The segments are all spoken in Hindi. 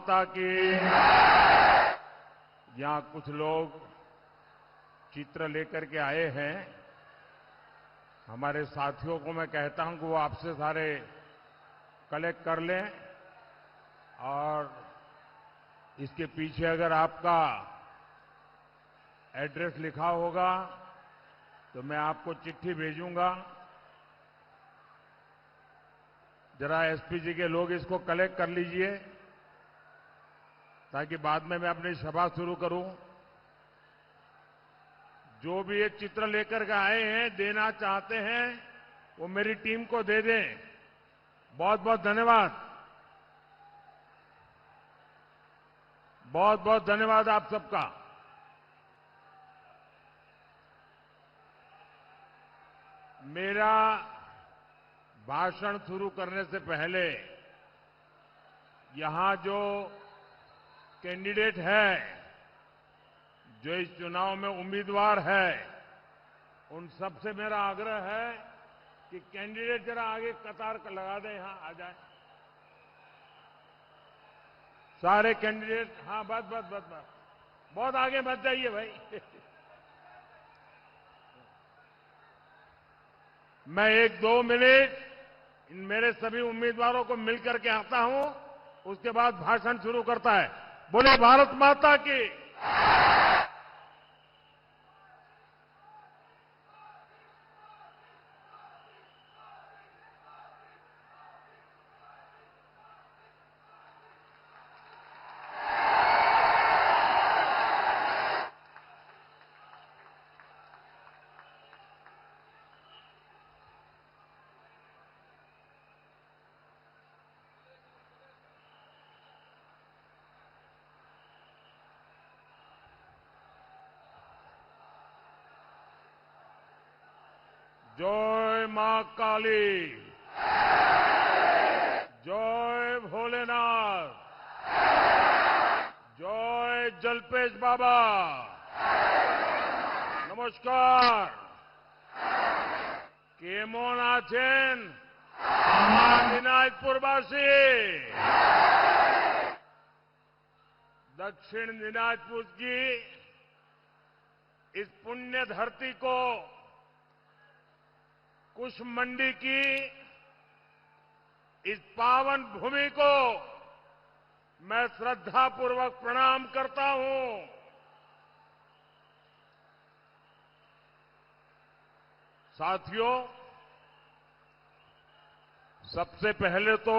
माता की। यहां कुछ लोग चित्र लेकर के आए हैं। हमारे साथियों को मैं कहता हूं कि वो आपसे सारे कलेक्ट कर लें और इसके पीछे अगर आपका एड्रेस लिखा होगा तो मैं आपको चिट्ठी भेजूंगा। जरा एसपी जी के लोग इसको कलेक्ट कर लीजिए ताकि बाद में मैं अपनी सभा शुरू करूं। जो भी ये चित्र लेकर के आए हैं, देना चाहते हैं, वो मेरी टीम को दे दें। बहुत बहुत धन्यवाद। बहुत बहुत धन्यवाद आप सबका। मेरा भाषण शुरू करने से पहले यहां जो कैंडिडेट है, जो इस चुनाव में उम्मीदवार है, उन सबसे मेरा आग्रह है कि कैंडिडेट जरा आगे कतार लगा दें, यहां आ जाए सारे कैंडिडेट। हाँ, बस बहुत आगे मत जाइए भाई। मैं 1-2 मिनट इन मेरे सभी उम्मीदवारों को मिलकर के आता हूं, उसके बाद भाषण शुरू करता है। बोले भारत माता की। जय मां काली, जय भोलेनाथ, जय जलपेश बाबा। नमस्कार। केमन आছেন আমার দিনাজপুরবাসী? दक्षिण दिनाजपुर की इस पुण्य धरती को, कुशमंडी की इस पावन भूमि को मैं श्रद्धापूर्वक प्रणाम करता हूं। साथियों, सबसे पहले तो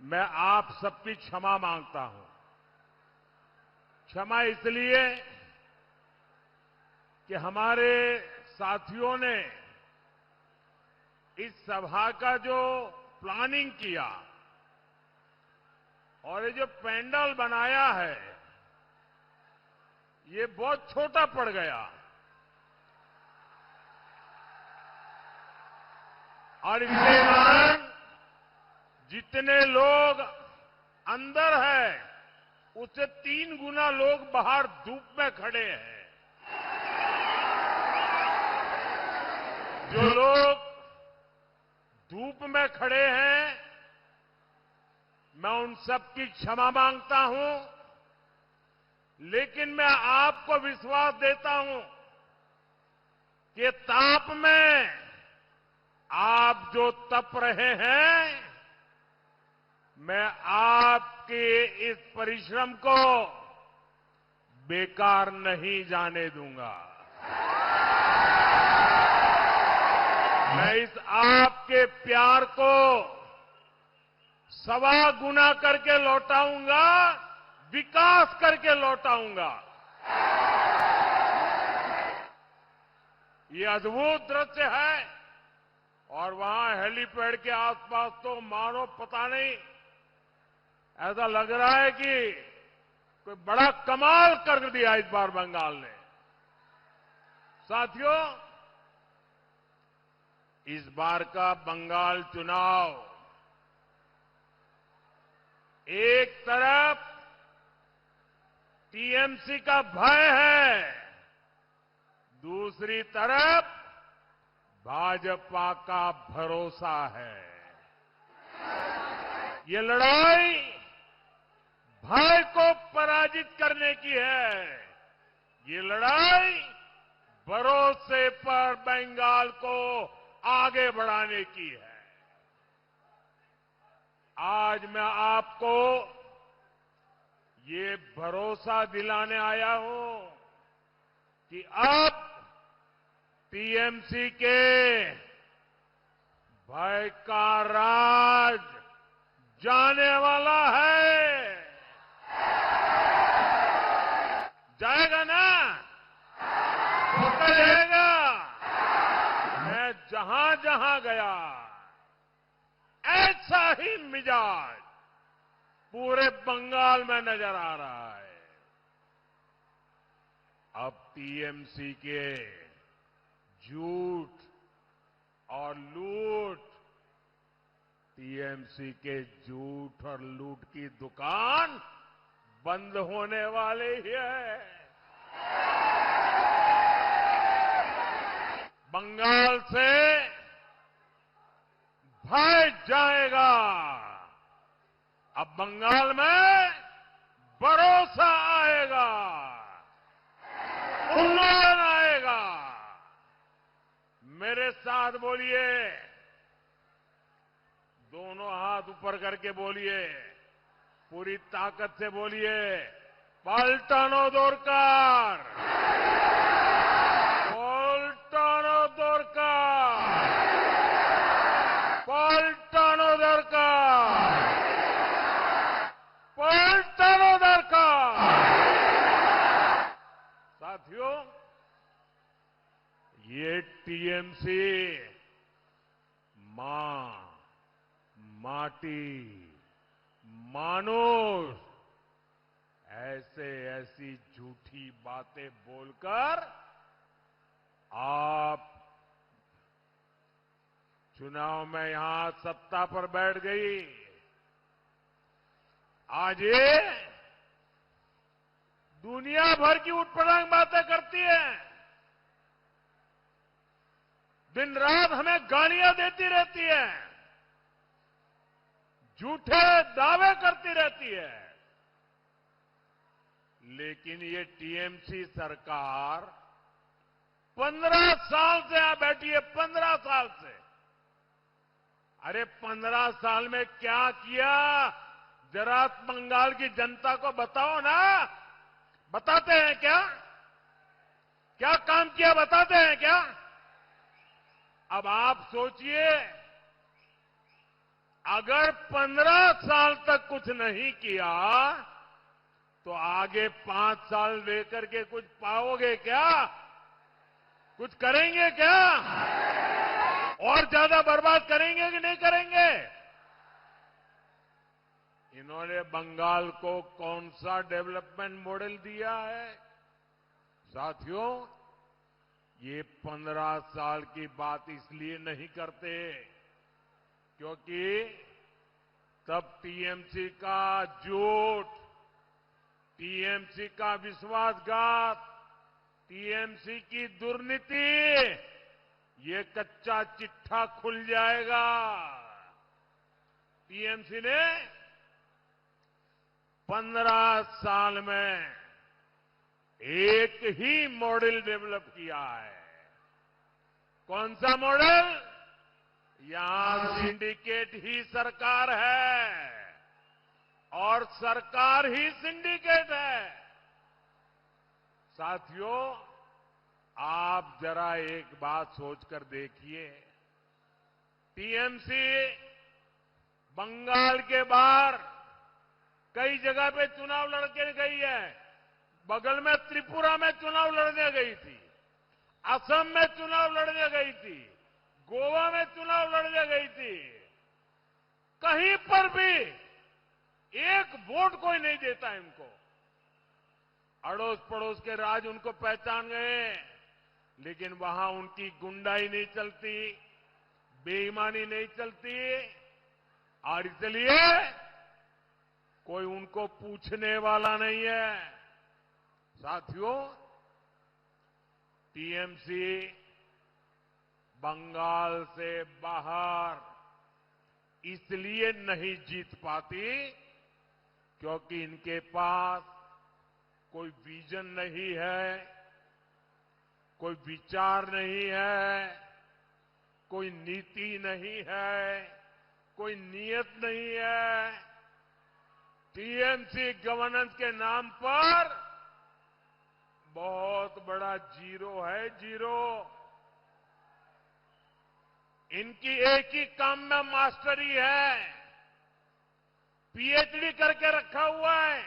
मैं आप सबकी क्षमा मांगता हूं। क्षमा इसलिए कि हमारे साथियों ने इस सभा का जो प्लानिंग किया और ये जो पैंडल बनाया है, ये बहुत छोटा पड़ गया और इसके कारण जितने लोग अंदर हैं, उससे 3 गुना लोग बाहर धूप में खड़े हैं। जो लोग धूप में खड़े हैं, मैं उन सबकी क्षमा मांगता हूं, लेकिन मैं आपको विश्वास देता हूं कि ताप में आप जो तप रहे हैं, मैं आपके इस परिश्रम को बेकार नहीं जाने दूंगा। मैं इस आपके प्यार को 1.25 गुना करके लौटाऊंगा, विकास करके लौटाऊंगा। ये अद्भुत दृश्य है और वहां हेलीपैड के आसपास तो मानो पता नहीं, ऐसा लग रहा है कि कोई बड़ा कमाल कर दिया इस बार बंगाल ने। साथियों, इस बार का बंगाल चुनाव एक तरफ टीएमसी का भय है, दूसरी तरफ भाजपा का भरोसा है। ये लड़ाई भय को पराजित करने की है। ये लड़ाई भरोसे पर बंगाल को आगे बढ़ाने की है। आज मैं आपको ये भरोसा दिलाने आया हूं कि अब टीएमसी के भय का राज जाने वाला है। जाएगा ना? पक्का जाएगा। मैं जहां जहां गया ऐसा ही मिजाज पूरे बंगाल में नजर आ रहा है। अब टीएमसी के झूठ और लूट, टीएमसी के झूठ और लूट की दुकान बंद होने वाले ही है। बंगाल से भय जाएगा। अब बंगाल में भरोसा आएगा, उन्नयन आएगा। मेरे साथ बोलिए, दोनों हाथ ऊपर करके बोलिए, पूरी ताकत से बोलिए, पलटानो दोरकार, पलटानो दोरकार, पलटानो दोरकार, पलटानो दोरकार। साथियों, ये टीएमसी मां, माटी, मानुष ऐसी झूठी बातें बोलकर आप चुनाव में यहां सत्ता पर बैठ गई। आज ये दुनिया भर की उठपटांग बातें करती है, दिन रात हमें गालियां देती रहती है, झूठे दावे करती रहती है। लेकिन ये टीएमसी सरकार 15 साल से यहां बैठी है, 15 साल से। अरे 15 साल में क्या किया, जरा बंगाल की जनता को बताओ ना। बताते हैं क्या? क्या काम किया बताते हैं क्या? अब आप सोचिए, अगर 15 साल तक कुछ नहीं किया तो आगे 5 साल लेकर के कुछ पाओगे क्या? कुछ करेंगे क्या? और ज्यादा बर्बाद करेंगे कि नहीं करेंगे? इन्होंने बंगाल को कौन सा डेवलपमेंट मॉडल दिया है? साथियों, ये 15 साल की बात इसलिए नहीं करते क्योंकि तब टीएमसी का झूठ, टीएमसी का विश्वासघात, टीएमसी की दुर्नीति, ये कच्चा चिट्ठा खुल जाएगा। टीएमसी ने 15 साल में एक ही मॉडल डेवलप किया है। कौन सा मॉडल? यहां सिंडिकेट ही सरकार है और सरकार ही सिंडिकेट है। साथियों, आप जरा एक बात सोचकर देखिए, टीएमसी बंगाल के बाहर कई जगह पे चुनाव लड़के गई है। बगल में त्रिपुरा में चुनाव लड़ने गई थी, असम में चुनाव लड़ने गई थी, गोवा में चुनाव लड़ने गई थी। कहीं पर भी एक वोट कोई नहीं देता इनको। अड़ोस पड़ोस के राज उनको पहचान गए, लेकिन वहां उनकी गुंडाई नहीं चलती, बेईमानी नहीं चलती, और इसलिए कोई उनको पूछने वाला नहीं है। साथियों, टीएमसी बंगाल से बाहर इसलिए नहीं जीत पाती क्योंकि इनके पास कोई विजन नहीं है, कोई विचार नहीं है, कोई नीति नहीं है, कोई नियत नहीं है। टीएमसी गवर्नेंस के नाम पर बहुत बड़ा जीरो है, जीरो। इनकी एक ही काम में मास्टरी है, पीएचडी करके रखा हुआ है।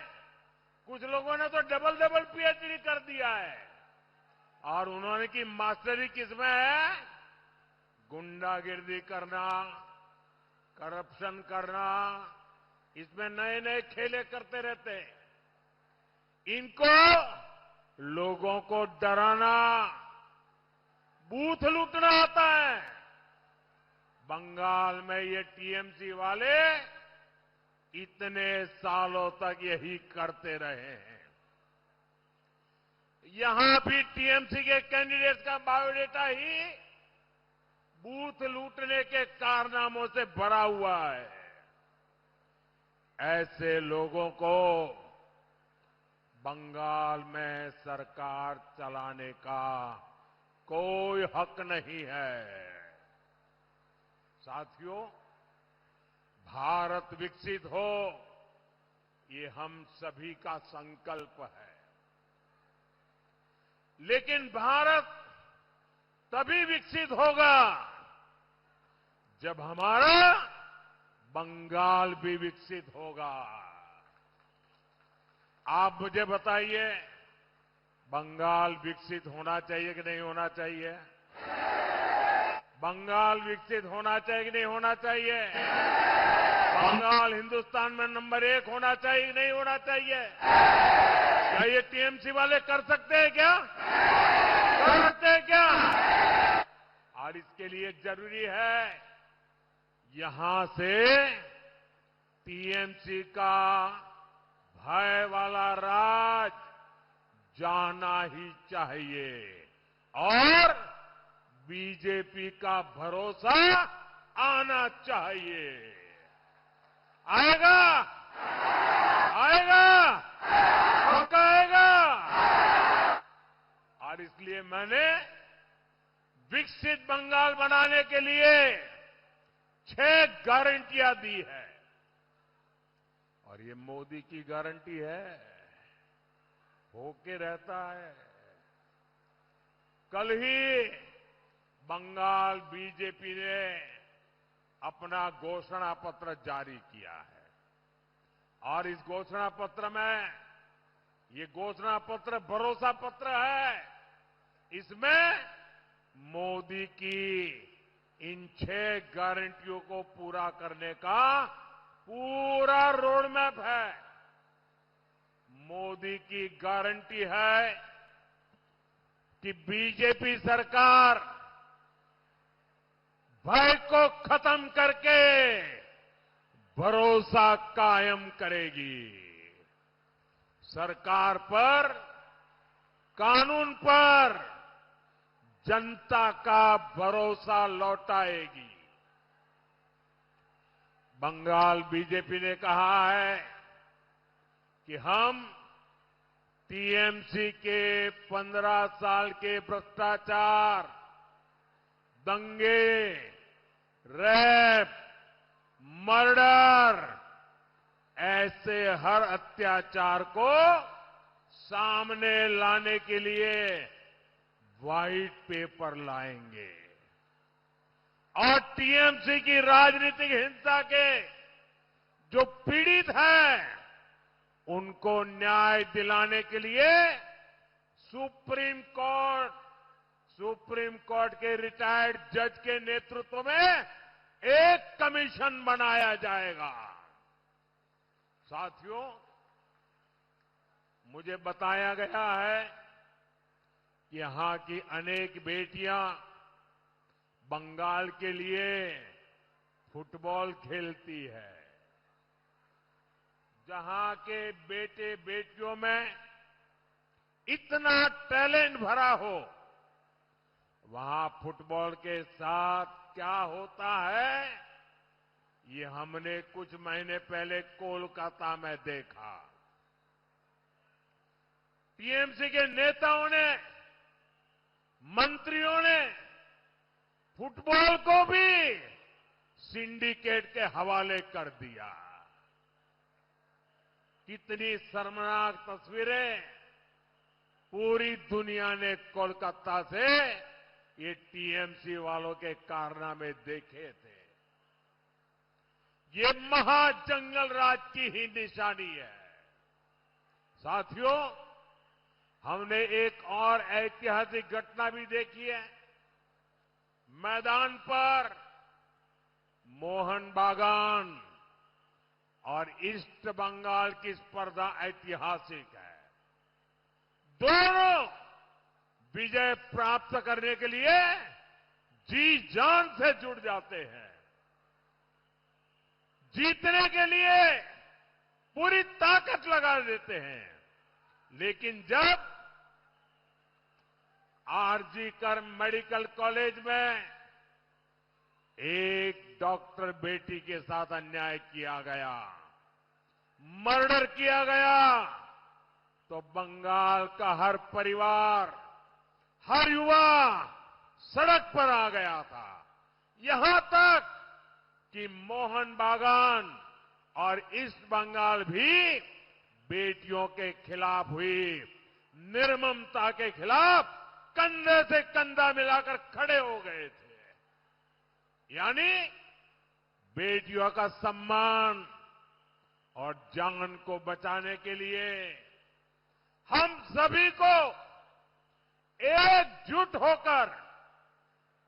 कुछ लोगों ने तो डबल डबल पीएचडी कर दिया है। और उन्होंने की मास्टरी किसमें है? गुंडागिर्दी करना, करप्शन करना, इसमें नए नए खेले करते रहते हैं। इनको लोगों को डराना, बूथ लूटना आता है। बंगाल में ये टीएमसी वाले इतने सालों तक यही करते रहे हैं। यहां भी टीएमसी के कैंडिडेट्स का बायोडेटा ही बूथ लूटने के कारनामों से भरा हुआ है। ऐसे लोगों को बंगाल में सरकार चलाने का कोई हक नहीं है। साथियों, भारत विकसित हो, ये हम सभी का संकल्प है। लेकिन भारत तभी विकसित होगा जब हमारा बंगाल भी विकसित होगा। आप मुझे बताइए, बंगाल विकसित होना चाहिए कि नहीं होना चाहिए? बंगाल विकसित होना चाहिए कि नहीं होना चाहिए? बंगाल हिंदुस्तान में नंबर 1 होना चाहिए कि नहीं होना चाहिए? क्या ये टीएमसी वाले कर सकते हैं क्या? कर सकते हैं क्या? और इसके लिए जरूरी है यहां से टीएमसी का भय वाला राज जाना ही चाहिए और बीजेपी का भरोसा आना चाहिए। आएगा, आएगा, पक्का आएगा। और इसलिए मैंने विकसित बंगाल बनाने के लिए 6 गारंटियां दी है। और ये मोदी की गारंटी है, होके रहता है। कल ही बंगाल बीजेपी ने अपना घोषणा पत्र जारी किया है और इस घोषणा पत्र में, ये घोषणा पत्र भरोसा पत्र है। इसमें मोदी की इन 6 गारंटियों को पूरा करने का पूरा रोड मैप है। मोदी की गारंटी है कि बीजेपी सरकार भय को खत्म करके भरोसा कायम करेगी। सरकार पर, कानून पर जनता का भरोसा लौटाएगी। बंगाल बीजेपी ने कहा है कि हम टीएमसी के 15 साल के भ्रष्टाचार, दंगे, रेप, मर्डर, ऐसे हर अत्याचार को सामने लाने के लिए व्हाइट पेपर लाएंगे और टीएमसी की राजनीतिक हिंसा के जो पीड़ित हैं उनको न्याय दिलाने के लिए सुप्रीम कोर्ट के रिटायर्ड जज के नेतृत्व में एक कमीशन बनाया जाएगा। साथियों, मुझे बताया गया है कि यहां की अनेक बेटियां बंगाल के लिए फुटबॉल खेलती है। जहां के बेटे बेटियों में इतना टैलेंट भरा हो, वहां फुटबॉल के साथ क्या होता है ये हमने कुछ महीने पहले कोलकाता में देखा। टीएमसी के नेताओं ने, मंत्रियों ने फुटबॉल को भी सिंडिकेट के हवाले कर दिया। कितनी शर्मनाक तस्वीरें पूरी दुनिया ने कोलकाता से ये टीएमसी वालों के कारनामे देखे थे। ये महाजंगल राज की ही निशानी है। साथियों, हमने एक और ऐतिहासिक घटना भी देखी है। मैदान पर मोहन बागान और ईस्ट बंगाल की स्पर्धा ऐतिहासिक है। दोनों विजय प्राप्त करने के लिए जी जान से जुड़ जाते हैं। जीतने के लिए पूरी ताकत लगा देते हैं। लेकिन जब आरजी कर मेडिकल कॉलेज में एक डॉक्टर बेटी के साथ अन्याय किया गया, मर्डर किया गया, तो बंगाल का हर परिवार, हर युवा सड़क पर आ गया था। यहां तक कि मोहन बागान और ईस्ट बंगाल भी बेटियों के खिलाफ हुई निर्ममता के खिलाफ कंधे से कंधा मिलाकर खड़े हो गए थे। यानी बेटियों का सम्मान और जान को बचाने के लिए हम सभी को एकजुट होकर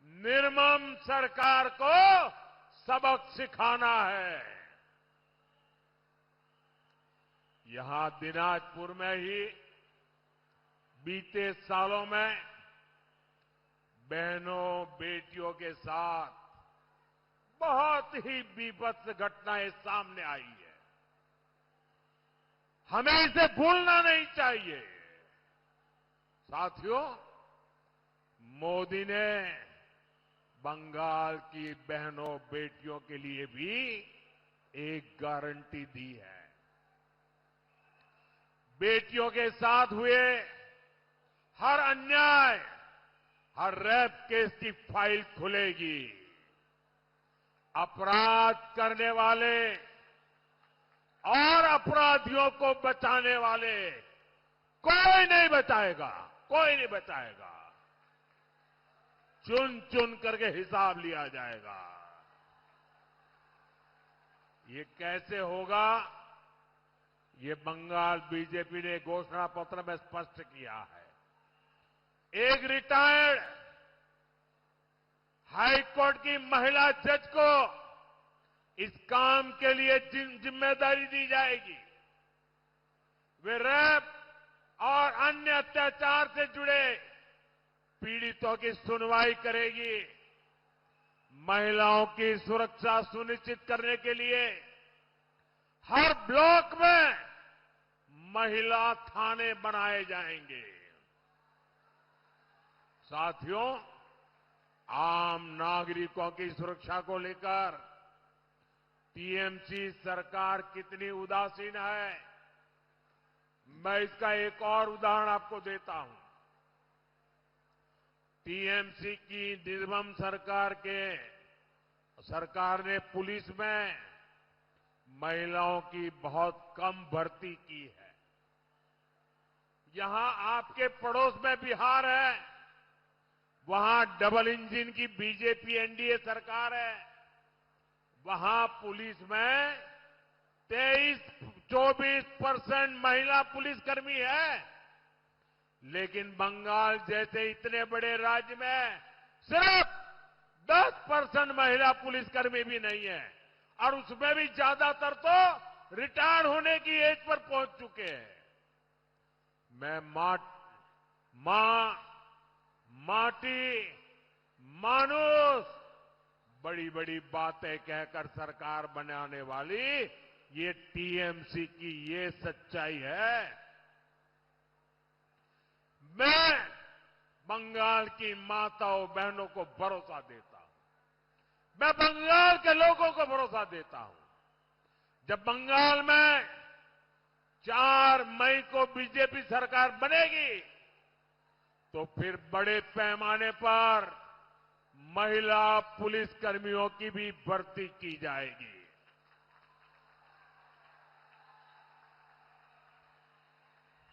निर्मम सरकार को सबक सिखाना है। यहां दिनाजपुर में ही बीते सालों में बहनों बेटियों के साथ बहुत ही बीभत्स घटनाएं सामने आई है। हमें इसे भूलना नहीं चाहिए। साथियों, मोदी ने बंगाल की बहनों बेटियों के लिए भी एक गारंटी दी है। बेटियों के साथ हुए हर अन्याय, हर रेप केस की फाइल खुलेगी। अपराध करने वाले और अपराधियों को बचाने वाले कोई नहीं बचाएगा, कोई नहीं बचाएगा। चुन चुन करके हिसाब लिया जाएगा। ये कैसे होगा? ये बंगाल बीजेपी ने घोषणा पत्र में स्पष्ट किया है। एक रिटायर्ड हाईकोर्ट की महिला जज को इस काम के लिए जिम्मेदारी दी जाएगी। वे रेप और अन्य अत्याचार से जुड़े पीड़ितों की सुनवाई करेगी। महिलाओं की सुरक्षा सुनिश्चित करने के लिए हर ब्लॉक में महिला थाने बनाए जाएंगे। साथियों, आम नागरिकों की सुरक्षा को लेकर टीएमसी सरकार कितनी उदासीन है, मैं इसका एक और उदाहरण आपको देता हूं। टीएमसी की निर्मम सरकार ने पुलिस में महिलाओं की बहुत कम भर्ती की है। यहां आपके पड़ोस में बिहार है, वहां डबल इंजन की बीजेपी एनडीए सरकार है। वहां पुलिस में 23-24% महिला पुलिसकर्मी है। लेकिन बंगाल जैसे इतने बड़े राज्य में सिर्फ 10% महिला पुलिसकर्मी भी नहीं है, और उसमें भी ज्यादातर तो रिटायर होने की एज पर पहुंच चुके हैं। मैं माटी, मानुष, बड़ी बड़ी बातें कहकर सरकार बनाने वाली ये टीएमसी की ये सच्चाई है। मैं बंगाल की माताओं बहनों को भरोसा देता हूं, मैं बंगाल के लोगों को भरोसा देता हूं, जब बंगाल में 4 मई को बीजेपी सरकार बनेगी तो फिर बड़े पैमाने पर महिला पुलिसकर्मियों की भी भर्ती की जाएगी।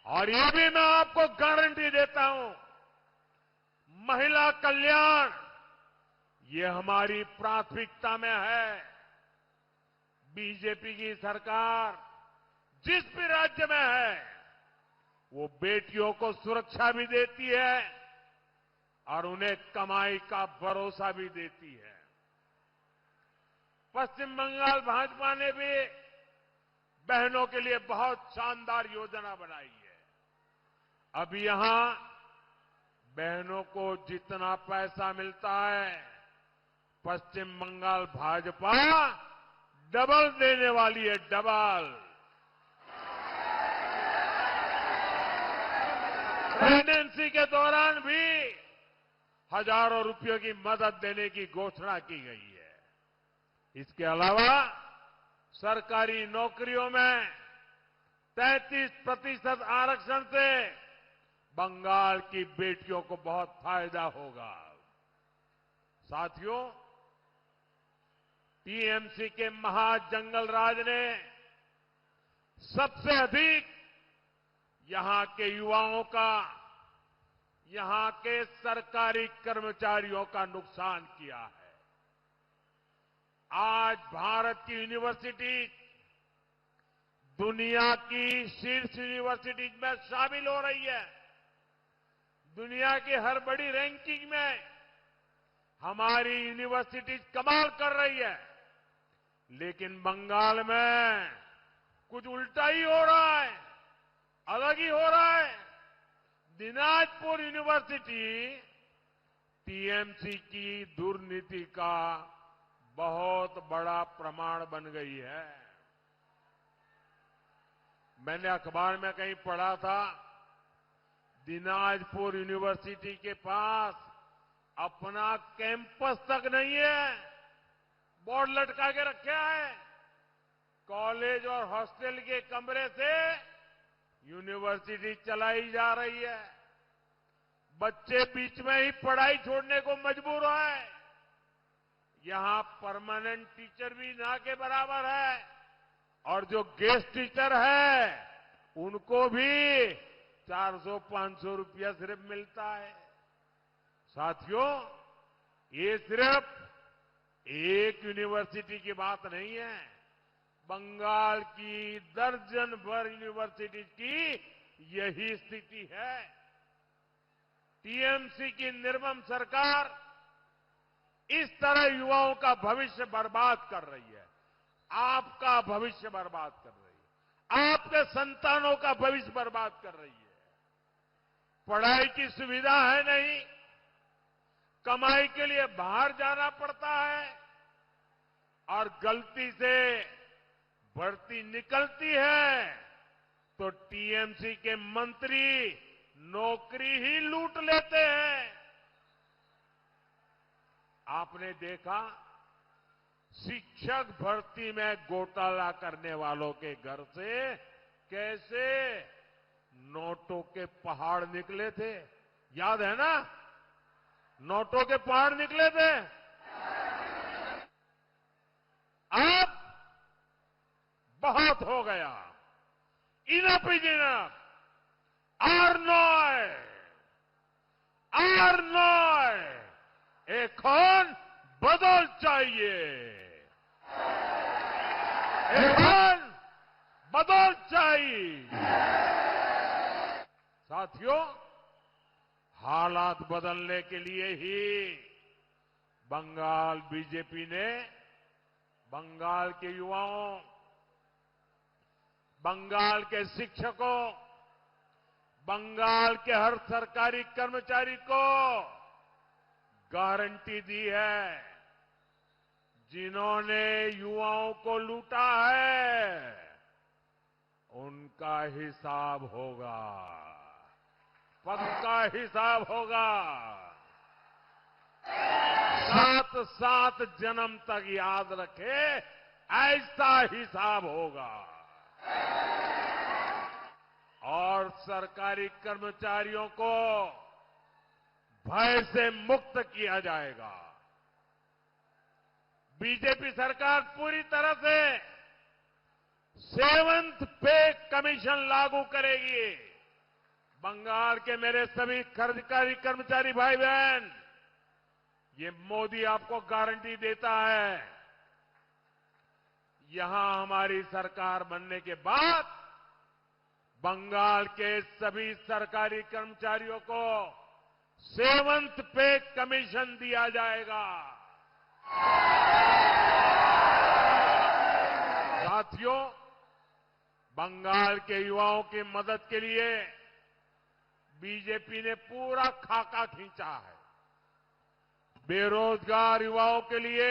और ये भी मैं आपको गारंटी देता हूं, महिला कल्याण ये हमारी प्राथमिकता में है। बीजेपी की सरकार जिस भी राज्य में है वो बेटियों को सुरक्षा भी देती है और उन्हें कमाई का भरोसा भी देती है। पश्चिम बंगाल भाजपा ने भी बहनों के लिए बहुत शानदार योजना बनाई है। अब यहां बहनों को जितना पैसा मिलता है, पश्चिम बंगाल भाजपा डबल देने वाली है, डबल। प्रेगनेंसी के दौरान भी हजारों रुपयों की मदद देने की घोषणा की गई है। इसके अलावा सरकारी नौकरियों में 33% आरक्षण से बंगाल की बेटियों को बहुत फायदा होगा। साथियों, टीएमसी के महाजंगल राज ने सबसे अधिक यहां के युवाओं का, यहां के सरकारी कर्मचारियों का नुकसान किया है। आज भारत की यूनिवर्सिटी दुनिया की शीर्ष यूनिवर्सिटीज में शामिल हो रही है। दुनिया की हर बड़ी रैंकिंग में हमारी यूनिवर्सिटीज कमाल कर रही है, लेकिन बंगाल में कुछ उल्टा ही हो रहा है, अलग ही हो रहा है। दिनाजपुर यूनिवर्सिटी टीएमसी की दुर्नीति का बहुत बड़ा प्रमाण बन गई है। मैंने अखबार में कहीं पढ़ा था, दिनाजपुर यूनिवर्सिटी के पास अपना कैंपस तक नहीं है, बोर्ड लटका के रखा है। कॉलेज और हॉस्टल के कमरे से यूनिवर्सिटी चलाई जा रही है। बच्चे बीच में ही पढ़ाई छोड़ने को मजबूर है। यहां परमानेंट टीचर भी ना के बराबर है और जो गेस्ट टीचर है उनको भी 400-500 रुपया सिर्फ मिलता है। साथियों, ये सिर्फ एक यूनिवर्सिटी की बात नहीं है, बंगाल की दर्जन भर यूनिवर्सिटी की यही स्थिति है। टीएमसी की निर्मम सरकार इस तरह युवाओं का भविष्य बर्बाद कर रही है, आपका भविष्य बर्बाद कर रही है, आपके संतानों का भविष्य बर्बाद कर रही है। पढ़ाई की सुविधा है नहीं, कमाई के लिए बाहर जाना पड़ता है और गलती से भर्ती निकलती है तो टीएमसी के मंत्री नौकरी ही लूट लेते हैं। आपने देखा, शिक्षक भर्ती में घोटाला करने वालों के घर से कैसे नोटों के पहाड़ निकले थे, याद है ना? नोटों के पहाड़ निकले थे। अब बहुत हो गया, इनफ इज इनफ। आर नॉय এখন बदल चाहिए, এখন बदल चाहिए। साथियों, हालात बदलने के लिए ही बंगाल बीजेपी ने बंगाल के युवाओं, बंगाल के शिक्षकों, बंगाल के हर सरकारी कर्मचारी को गारंटी दी है। जिन्होंने युवाओं को लूटा है उनका हिसाब होगा, पक्का हिसाब होगा। सात सात जन्म तक याद रखे, ऐसा हिसाब होगा। और सरकारी कर्मचारियों को भय से मुक्त किया जाएगा। बीजेपी सरकार पूरी तरह से 7th पे कमीशन लागू करेगी। बंगाल के मेरे सभी सरकारी कर्मचारी भाई बहन, ये मोदी आपको गारंटी देता है। यहां हमारी सरकार बनने के बाद बंगाल के सभी सरकारी कर्मचारियों को 7th पे कमीशन दिया जाएगा। साथियों, बंगाल के युवाओं की मदद के लिए बीजेपी ने पूरा खाका खींचा है। बेरोजगार युवाओं के लिए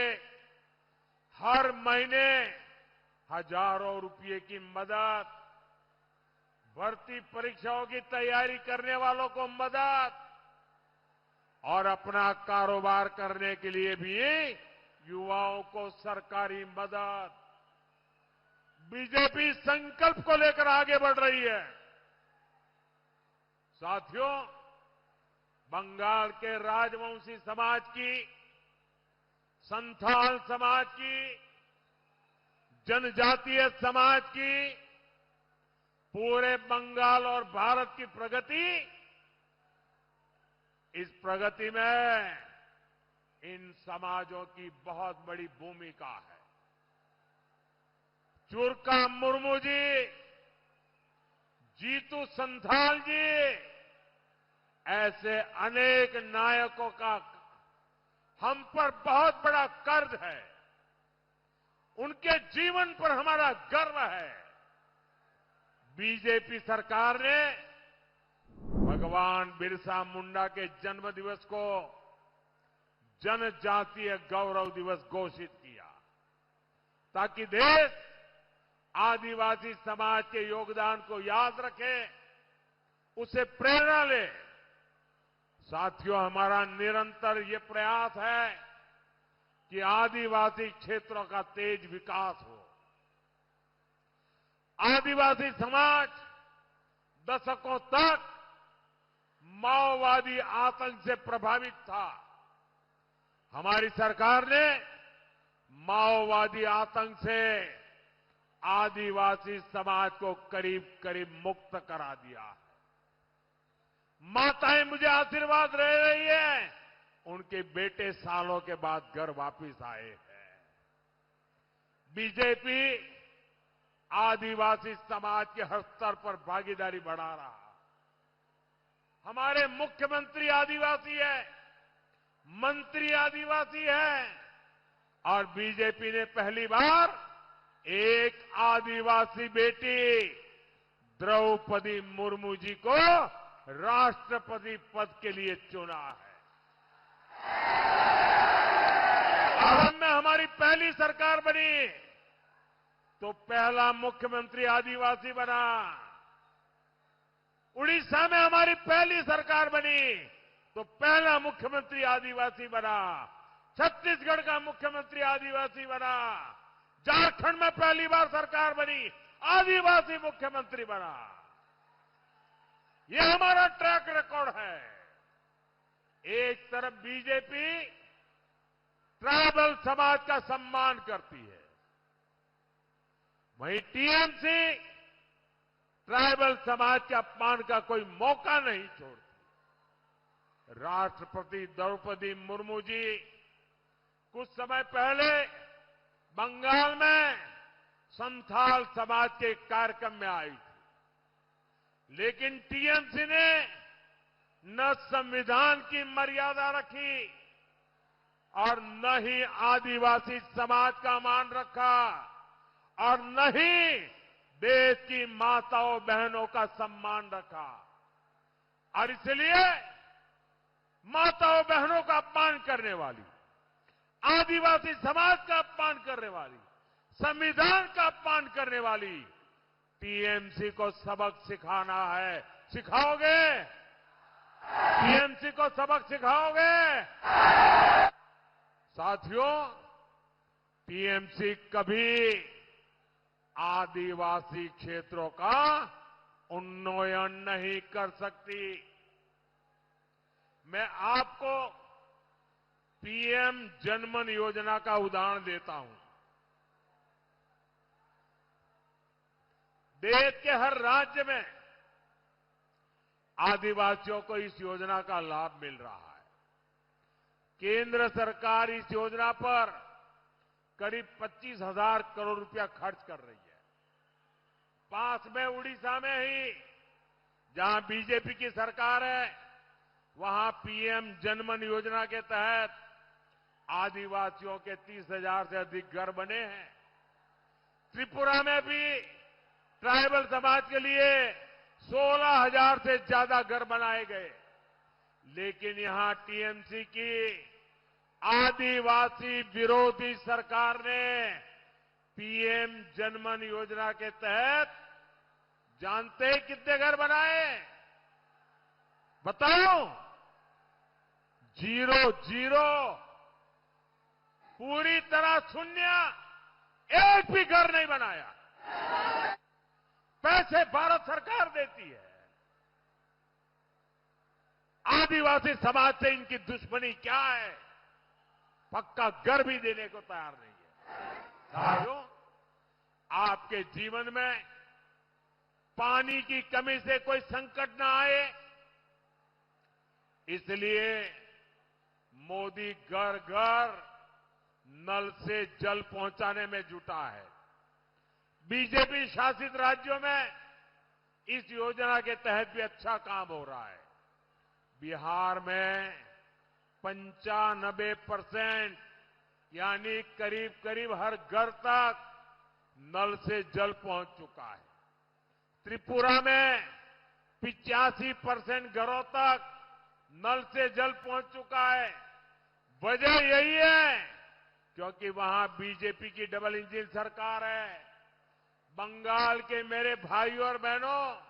हर महीने हजारों रुपये की मदद, भर्ती परीक्षाओं की तैयारी करने वालों को मदद और अपना कारोबार करने के लिए भी युवाओं को सरकारी मदद। बीजेपी संकल्प को लेकर आगे बढ़ रही है। साथियों, बंगाल के राजवंशी समाज की, संथाल समाज की, जनजातीय समाज की, पूरे बंगाल और भारत की प्रगति, इस प्रगति में इन समाजों की बहुत बड़ी भूमिका है। चुरका मुर्मू जी, जीतू संथाल जी, ऐसे अनेक नायकों का हम पर बहुत बड़ा कर्ज है। उनके जीवन पर हमारा गर्व है। बीजेपी सरकार ने भगवान बिरसा मुंडा के जन्म दिवस को जनजातीय गौरव दिवस घोषित किया, ताकि देश आदिवासी समाज के योगदान को याद रखे, उसे प्रेरणा ले। साथियों, हमारा निरंतर ये प्रयास है कि आदिवासी क्षेत्रों का तेज विकास हो। आदिवासी समाज दशकों तक माओवादी आतंक से प्रभावित था। हमारी सरकार ने माओवादी आतंक से आदिवासी समाज को करीब करीब मुक्त करा दिया। माताएं मुझे आशीर्वाद दे रही है, उनके बेटे सालों के बाद घर वापस आए हैं। बीजेपी आदिवासी समाज के हर स्तर पर भागीदारी बढ़ा रहा। हमारे मुख्यमंत्री आदिवासी है, मंत्री आदिवासी है, और बीजेपी ने पहली बार एक आदिवासी बेटी द्रौपदी मुर्मू जी को राष्ट्रपति पद के लिए चुना है। असम में हमारी पहली सरकार बनी तो पहला मुख्यमंत्री आदिवासी बना। उड़ीसा में हमारी पहली सरकार बनी तो पहला मुख्यमंत्री आदिवासी बना। छत्तीसगढ़ का मुख्यमंत्री आदिवासी बना। झारखंड में पहली बार सरकार बनी, आदिवासी मुख्यमंत्री बना। ये हमारा ट्रैक रिकॉर्ड है। एक तरफ बीजेपी ट्राइबल समाज का सम्मान करती है, वहीं टीएमसी ट्राइबल समाज के अपमान का कोई मौका नहीं छोड़ती। राष्ट्रपति द्रौपदी मुर्मू जी कुछ समय पहले बंगाल में संथाल समाज के कार्यक्रम में आई थी, लेकिन टीएमसी ने न संविधान की मर्यादा रखी और न ही आदिवासी समाज का मान रखा और न ही देश की माताओं बहनों का सम्मान रखा। और इसलिए माताओं बहनों का अपमान करने वाली, आदिवासी समाज का अपमान करने वाली, संविधान का अपमान करने वाली टीएमसी को सबक सिखाना है। सिखाओगे? टीएमसी को सबक सिखाओगे? साथियों, टीएमसी कभी आदिवासी क्षेत्रों का उन्नयन नहीं कर सकती। मैं आपको पीएम जनमन योजना का उदाहरण देता हूं। देश के हर राज्य में आदिवासियों को इस योजना का लाभ मिल रहा है। केंद्र सरकार इस योजना पर करीब 25,000 करोड़ रुपया खर्च कर रही है। पास में उड़ीसा में ही, जहां बीजेपी की सरकार है, वहां पीएम जनमन योजना के तहत आदिवासियों के 30,000 से अधिक घर बने हैं। त्रिपुरा में भी ट्राइबल समाज के लिए 16,000 से ज्यादा घर बनाए गए। लेकिन यहां टीएमसी की आदिवासी विरोधी सरकार ने पीएम जनमन योजना के तहत जानते हैं कितने घर बनाए? बताओ। 0 पूरी तरह शून्य। एक भी घर नहीं बनाया। पैसे भारत सरकार देती है। आदिवासी समाज से इनकी दुश्मनी क्या है? पक्का घर भी देने को तैयार नहीं है। साथियों, आपके जीवन में पानी की कमी से कोई संकट ना आए, इसलिए मोदी घर घर नल से जल पहुंचाने में जुटा है। बीजेपी शासित राज्यों में इस योजना के तहत भी अच्छा काम हो रहा है। बिहार में 95% यानी करीब करीब हर घर तक नल से जल पहुंच चुका है। त्रिपुरा में 85% घरों तक नल से जल पहुंच चुका है। वजह यही है क्योंकि वहां बीजेपी की डबल इंजन सरकार है। बंगाल के मेरे भाइयों और बहनों,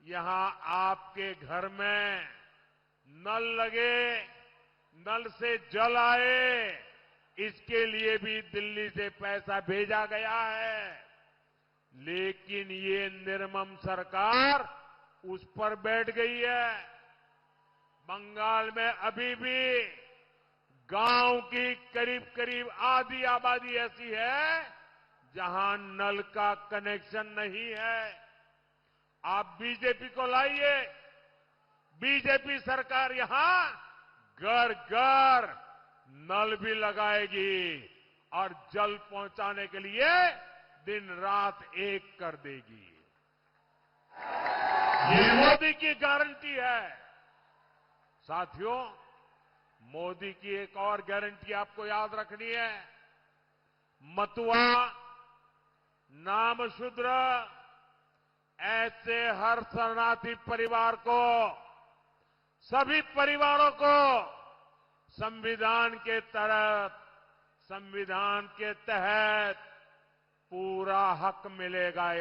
यहां आपके घर में नल लगे, नल से जल आए, इसके लिए भी दिल्ली से पैसा भेजा गया है। लेकिन ये निर्मम सरकार उस पर बैठ गई है। बंगाल में अभी भी गांव की करीब करीब आधी आबादी ऐसी है जहां नल का कनेक्शन नहीं है। आप बीजेपी को लाइए, बीजेपी सरकार यहां घर घर नल भी लगाएगी और जल पहुंचाने के लिए दिन रात एक कर देगी। ये मोदी की गारंटी है। साथियों, मोदी की एक और गारंटी आपको याद रखनी है। मतुआ, नामशूद्र, ऐसे हर शरणार्थी परिवार को, सभी परिवारों को संविधान के तहत पूरा हक मिलेगा।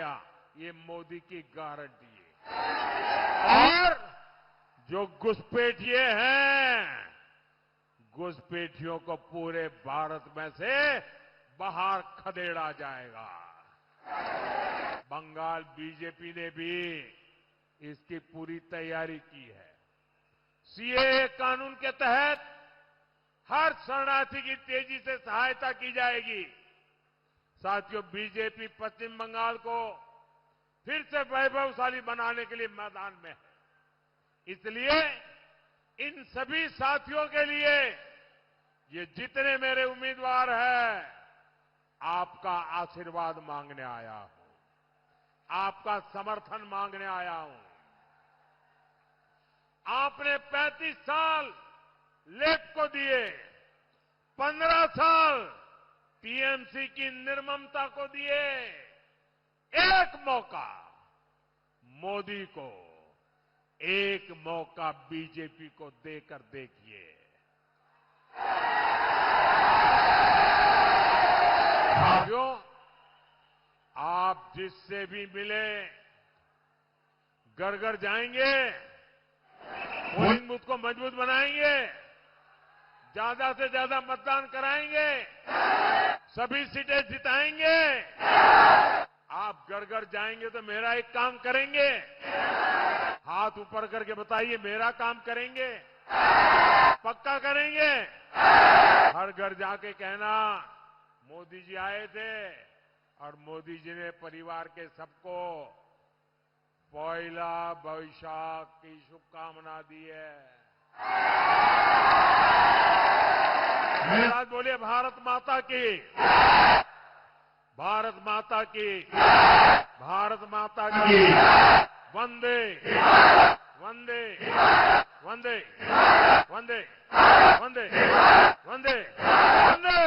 ये मोदी की गारंटी है। और जो घुसपैठिए हैं, घुसपैठियों को पूरे भारत में से बाहर खदेड़ा जाएगा। बंगाल बीजेपी ने भी इसकी पूरी तैयारी की है। सीएए कानून के तहत हर शरणार्थी की तेजी से सहायता की जाएगी। साथियों, बीजेपी पश्चिम बंगाल को फिर से वैभवशाली बनाने के लिए मैदान में है। इसलिए इन सभी साथियों के लिए, ये जितने मेरे उम्मीदवार हैं, आपका आशीर्वाद मांगने आया हूं, आपका समर्थन मांगने आया हूं। आपने 35 साल लेफ्ट को दिए, 15 साल टीएमसी की निर्ममता को दिए। एक मौका मोदी को, एक मौका बीजेपी को देकर देखिए। साथियों, आप जिससे भी मिले, घर घर जाएंगे, पोलिंग बूथ को मजबूत बनाएंगे, ज्यादा से ज्यादा मतदान कराएंगे, सभी सीटें जिताएंगे। आप घर घर जाएंगे तो मेरा एक काम करेंगे, हाथ ऊपर करके बताइए, मेरा काम करेंगे, पक्का करेंगे। हर घर जाके कहना मोदी जी आए थे और मोदी जी ने परिवार के सबको पहला वैशाख की शुभकामना दी है। आज बोलिए भारत माता की, भारत माता की, भारत माता की। वंदे वंदे वंदे वंदे वंदे वंदे वंदे।